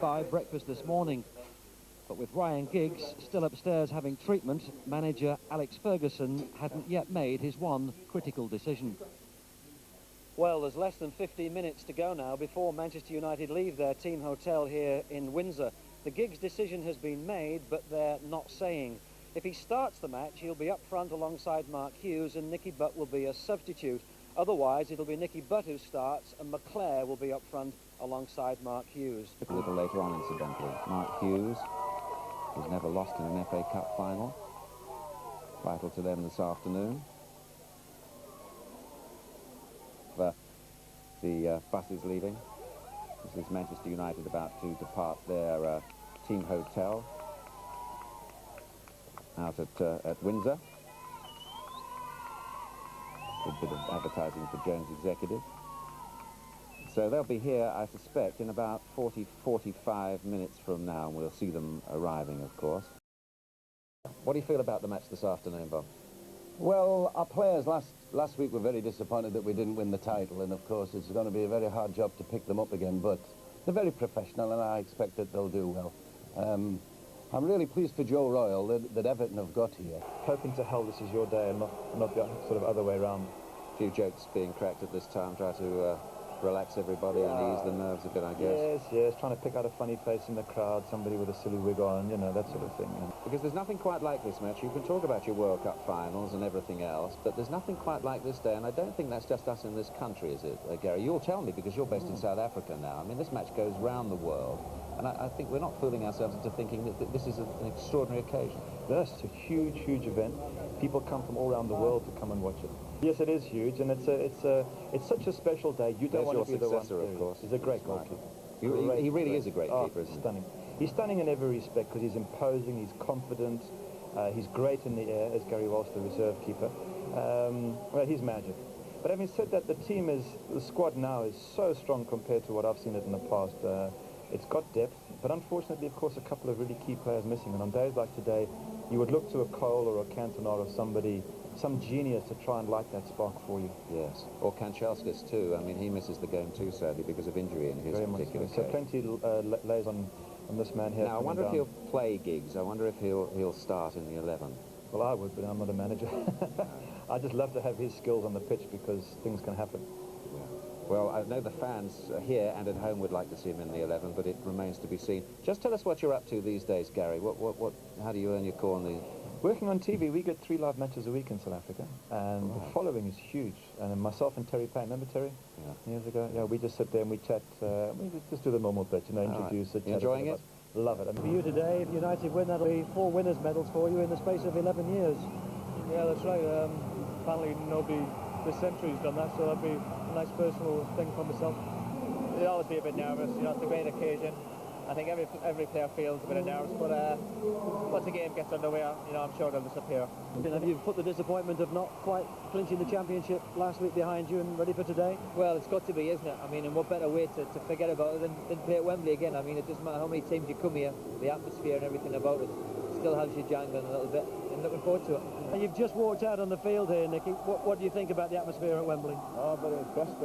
by breakfast this morning. But with Ryan Giggs still upstairs having treatment, manager Alex Ferguson hadn't yet made his one critical decision. Well, there's less than 15 minutes to go now before Manchester United leave their team hotel here in Windsor. The Giggs decision has been made, but they're not saying. If he starts the match, he'll be up front alongside Mark Hughes, and Nicky Butt will be a substitute. Otherwise, it'll be Nicky Butt who starts, and McClare will be up front alongside Mark Hughes. A little later on, incidentally. Mark Hughes, who's never lost in an FA Cup final. Vital to them this afternoon. The bus is leaving. This is Manchester United about to depart their team hotel out at Windsor. A bit of advertising for Jones Executive. So they'll be here, I suspect, in about 45 minutes from now, and we'll see them arriving, of course. What do you feel about the match this afternoon, Bob? Well, our players last week were very disappointed that we didn't win the title, and of course it's going to be a very hard job to pick them up again, but they're very professional and I expect that they'll do well. I'm really pleased for Joe Royle that Everton have got here. Hoping to hell this is your day and not the sort of other way around. A few jokes being cracked at this time, try to relax everybody and ease the nerves a bit, I guess. Yes, trying to pick out a funny face in the crowd, somebody with a silly wig on, you know, that sort of thing. Because there's nothing quite like this match. You can talk about your World Cup finals and everything else, but there's nothing quite like this day, and I don't think that's just us in this country, is it, Gary? You'll tell me, because you're based in South Africa now. I mean, this match goes round the world, and I think we're not fooling ourselves into thinking that this is an extraordinary occasion. Yes, it's a huge, huge event. People come from all around the world to come and watch it. Yes, it is huge, and it's such a special day. You don't want to be the one. Of course. He's a great goalkeeper. He really is a great keeper, isn't he? Stunning. He's stunning in every respect because he's imposing, he's confident, he's great in the air, as Gary Walsh, the reserve keeper. Well, he's magic. But having said that, the squad now is so strong compared to what I've seen it in the past. It's got depth, but unfortunately, of course, a couple of really key players missing. And on days like today, you would look to a Cole or a Cantona or somebody, some genius to try and light that spark for you. Yes, or Kanchelskis too. I mean, he misses the game too, sadly, because of injury in his particular case. So plenty lays on this man here. Now, I wonder if he'll play Giggs. I wonder if he'll start in the 11. Well, I would, but I'm not a manager. I just love to have his skills on the pitch because things can happen. Yeah. Well, I know the fans here and at home would like to see him in the 11, but it remains to be seen. Just tell us what you're up to these days, Gary. How do you earn your corn? Working on TV, we get 3 live matches a week in South Africa, and the following is huge. And myself and Terry Payne, remember Terry? Yeah. Years ago? Yeah, we just sit there and we chat. We just do the normal bit, you know, introduce it. Enjoying it? Love it. For you today, if United win, that'll be 4 winners' medals for you in the space of 11 years. Yeah, that's right. Apparently nobody this century's done that, so that'd be a nice personal thing for myself. You'd always be a bit nervous, you know, it's a great occasion. I think every player feels a bit of nerves, but once the game gets underway, you know, I'm sure they'll disappear. Have you put the disappointment of not quite clinching the championship last week behind you and ready for today? Well, it's got to be, isn't it? I mean, and what better way to forget about it than play at Wembley again? I mean, it doesn't matter how many times you come here, the atmosphere and everything about it still has you jangling a little bit, and looking forward to it. And you've just walked out on the field here, Nicky. What do you think about the atmosphere at Wembley? Oh, very impressed.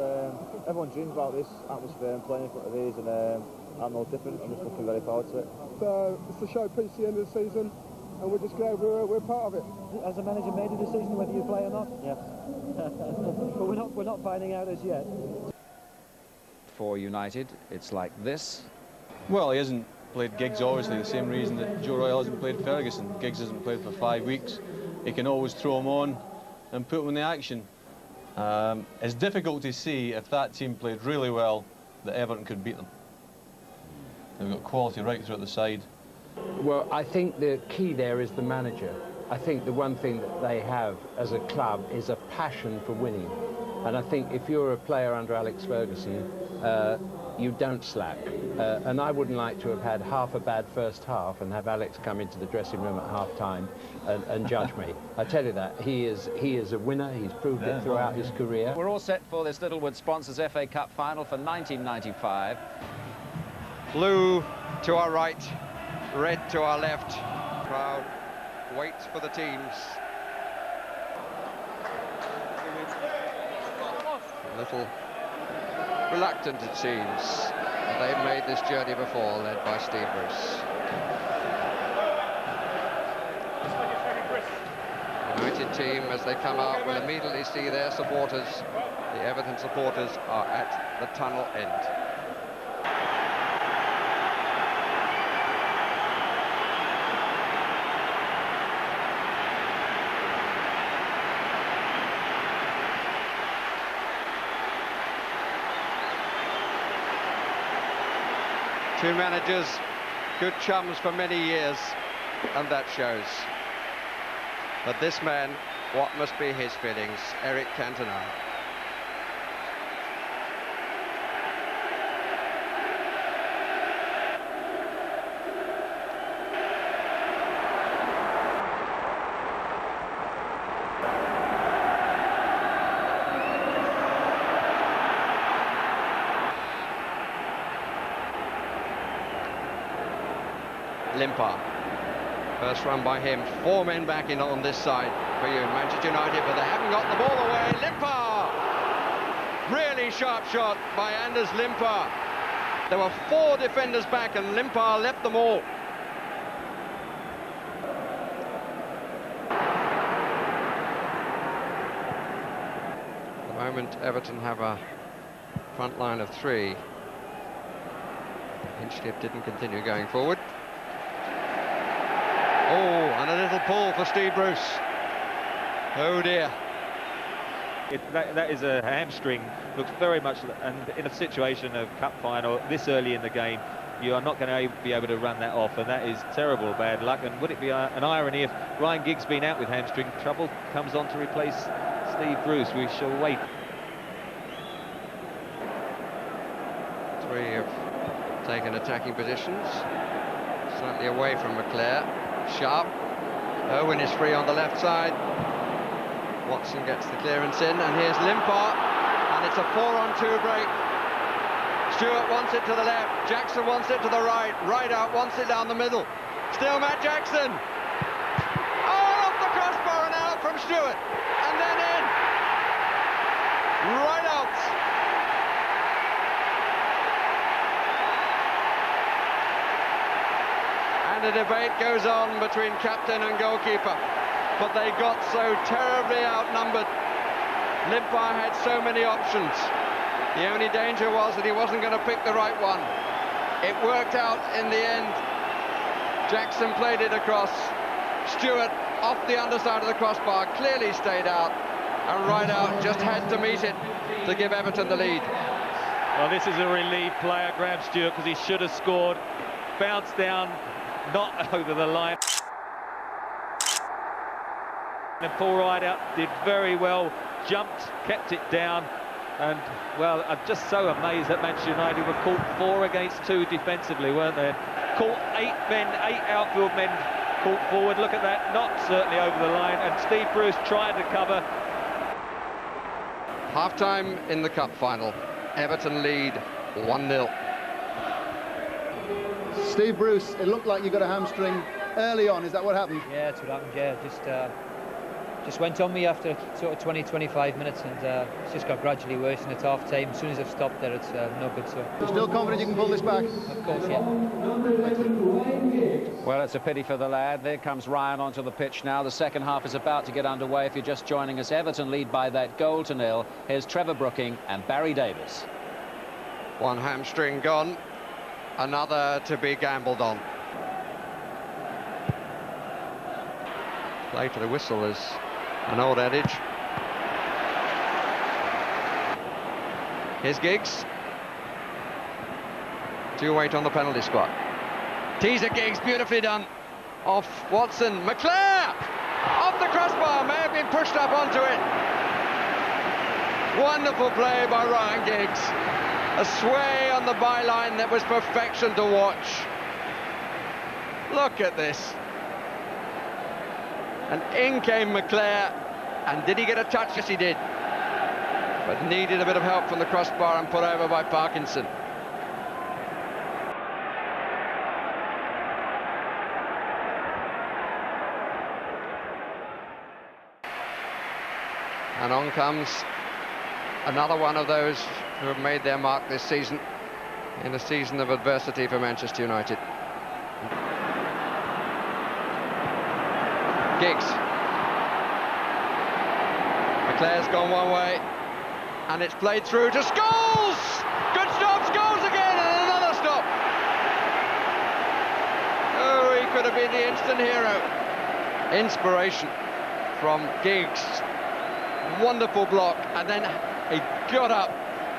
Everyone dreams about this atmosphere and playing in front of these, and I'm no different. I'm just looking very forward to it. It's the showpiece at the end of the season, and we're just glad we're part of it. Has the manager made a decision whether you play or not? Yes. But we're not finding out as yet. For United, it's like this. Well, he hasn't played Giggs, obviously, the same reason that Joe Royle hasn't played Ferguson. Giggs hasn't played for 5 weeks. He can always throw him on and put him in the action. It's difficult to see if that team played really well that Everton could beat them. They've got quality right throughout the side. Well, I think the key there is the manager. I think the one thing that they have as a club is a passion for winning. And I think if you're a player under Alex Ferguson, you don't slack. And I wouldn't like to have had half a bad first half and have Alex come into the dressing room at half-time and judge me. I tell you that, he is a winner. He's proved it throughout his career. We're all set for this Littlewood Sponsors FA Cup final for 1995. Blue to our right, red to our left. Crowd waits for the teams. A little reluctant, it seems. They've made this journey before, led by Steve Bruce. United team, as they come out, will immediately see their supporters. The Everton supporters are at the tunnel end. Two managers, good chums for many years, and that shows. But this man, what must be his feelings? Eric Cantona. Limpar. First run by him. 4 men back in on this side for you, Manchester United, but they haven't got the ball away. Limpar! Really sharp shot by Anders Limpar. There were 4 defenders back and Limpar left them all. At the moment, Everton have a front line of 3. Hinchcliffe didn't continue going forward. Oh, and a little pull for Steve Bruce. Oh dear. That is a hamstring. Looks very much, and in a situation of cup final this early in the game, you are not going to be able to run that off, and that is terrible bad luck. And would it be an irony if Ryan Giggs been out with hamstring trouble, comes on to replace Steve Bruce? We shall wait. 3 have taken attacking positions, slightly away from McClare. Sharp. Owen is free on the left side. Watson gets the clearance in, and here's Limpar, and it's a 4-on-2 break. Stewart wants it to the left, Jackson wants it to the right, Rideout wants it down the middle. Still Matt Jackson. Oh, off the crossbar and out from Stewart, and then in. Rideout. And the debate goes on between captain and goalkeeper, but they got so terribly outnumbered. Limpar had so many options. The only danger was that he wasn't going to pick the right one. It worked out in the end. Jackson played it across. Stewart off the underside of the crossbar, clearly stayed out, and Rideout just had to meet it to give Everton the lead. Well, this is a relief player, Graham Stewart, because he should have scored. Bounced down, not over the line. And Paul Rideout did very well, jumped, kept it down, and, well, I'm just so amazed that Manchester United were caught 4 against 2 defensively, weren't they? Caught 8 men, 8 outfield men caught forward. Look at that, not certainly over the line, and Steve Bruce tried to cover. Half-time in the cup final. Everton lead 1-0. Steve Bruce, it looked like you got a hamstring early on. Is that what happened? Yeah, that's what happened, yeah. Just went on me after sort of 20-25 minutes, and it's just got gradually worse, and it's half time. As soon as I've stopped there, it's no good. So you're still confident you can pull this back? Of course, yeah. Well, it's a pity for the lad. There comes Ryan onto the pitch now. The second half is about to get underway. If you're just joining us, Everton lead by that goal to 0. Here's Trevor Brooking and Barry Davies. One hamstring gone, another to be gambled on. Play to the whistle is an old adage. Here's Giggs. 2-8 on the penalty spot. Teaser Giggs, beautifully done. Off Watson. McClare! Off the crossbar, may have been pushed up onto it. Wonderful play by Ryan Giggs. A sway on the byline that was perfection to watch. Look at this. And in came McClare, and did he get a touch? Yes, he did. But needed a bit of help from the crossbar and put over by Parkinson. And on comes another one of those who have made their mark this season. in a season of adversity for Manchester United. Giggs. McClare's gone one way, and it's played through to Scholes! Good stop, Scholes again, and another stop! Oh, he could have been the instant hero. Inspiration from Giggs. Wonderful block, and then he got up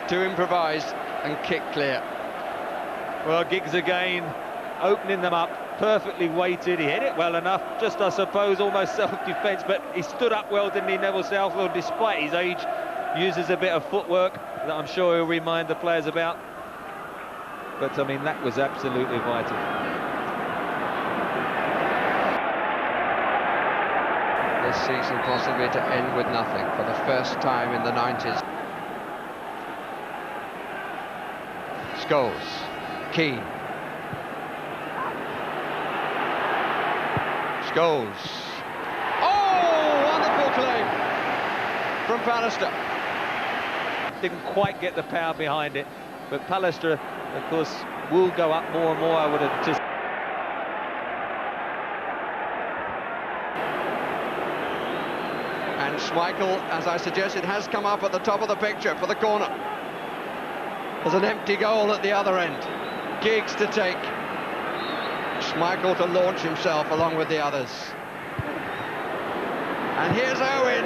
to improvise and kick clear. Well, Giggs again, opening them up, perfectly weighted. He hit it well enough, just I suppose almost self-defence, but he stood up well, didn't he, Neville Southwell, despite his age, uses a bit of footwork that I'm sure he'll remind the players about. But I mean, that was absolutely vital. This season possibly to end with nothing for the first time in the 90s. Scholes, Keane. Scholes. Oh, wonderful claim from Pallister. Didn't quite get the power behind it, but Pallister, of course, will go up more and more, I would anticipate. And Schmeichel, as I suggested, has come up at the top of the picture for the corner. There's an empty goal at the other end. Giggs to take. Schmeichel to launch himself along with the others. And here's Owen.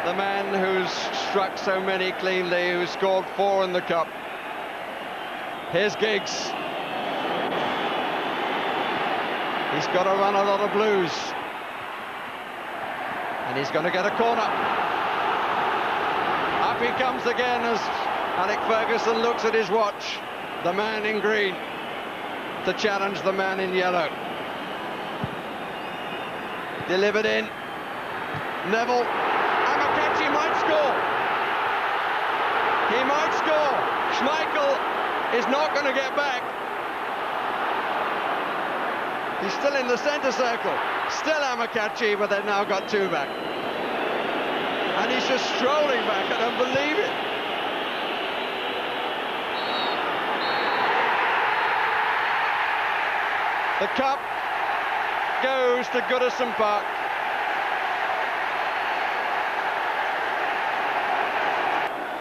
The man who's struck so many cleanly, who scored 4 in the cup. Here's Giggs. He's got to run a lot of blues. And he's going to get a corner. Up he comes again as Alec Ferguson looks at his watch. The man in green to challenge the man in yellow. Delivered in. Neville. Amakachi might score. He might score. Schmeichel is not going to get back. He's still in the centre circle. Still Amakachi, but they've now got 2 back. And he's just strolling back. I don't believe it. The cup goes to Goodison Park.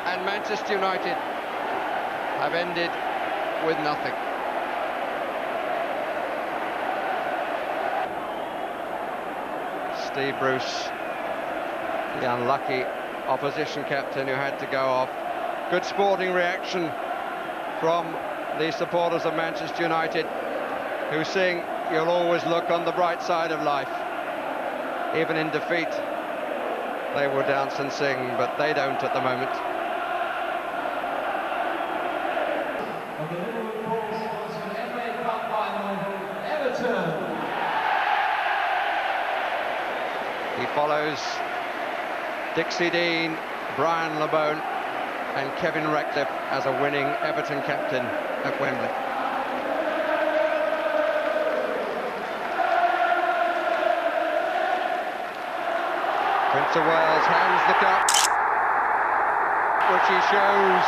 And Manchester United have ended with nothing. Steve Bruce, the unlucky opposition captain who had to go off. Good sporting reaction from the supporters of Manchester United, who sing, "You'll always look on the bright side of life." Even in defeat, they will dance and sing, but they don't at the moment. Everton. He follows Dixie Dean, Brian LeBone and Kevin Ratcliffe as a winning Everton captain at Wembley. Prince of Wales hands the cup, which he shows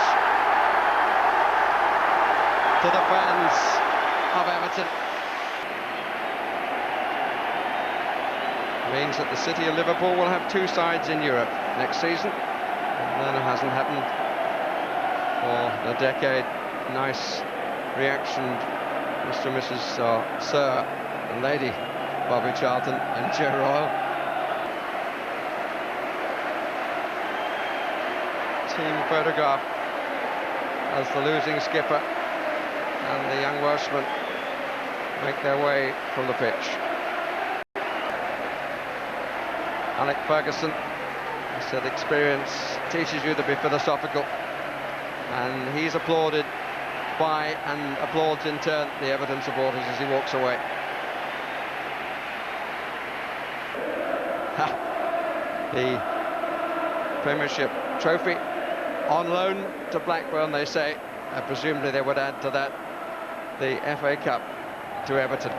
to the fans of Everton. Means that the city of Liverpool will have 2 sides in Europe next season. And that hasn't happened for a decade. Nice reaction, Mr. and Mrs. Sir and Lady Bobby Charlton and Joe Royle. Team photograph as the losing skipper and the young Welshman make their way from the pitch. Alec Ferguson, he said experience teaches you to be philosophical, and he's applauded by and applauds in turn the Everton supporters as he walks away. The Premiership trophy on loan to Blackburn, they say. Presumably they would add to that the FA Cup to Everton.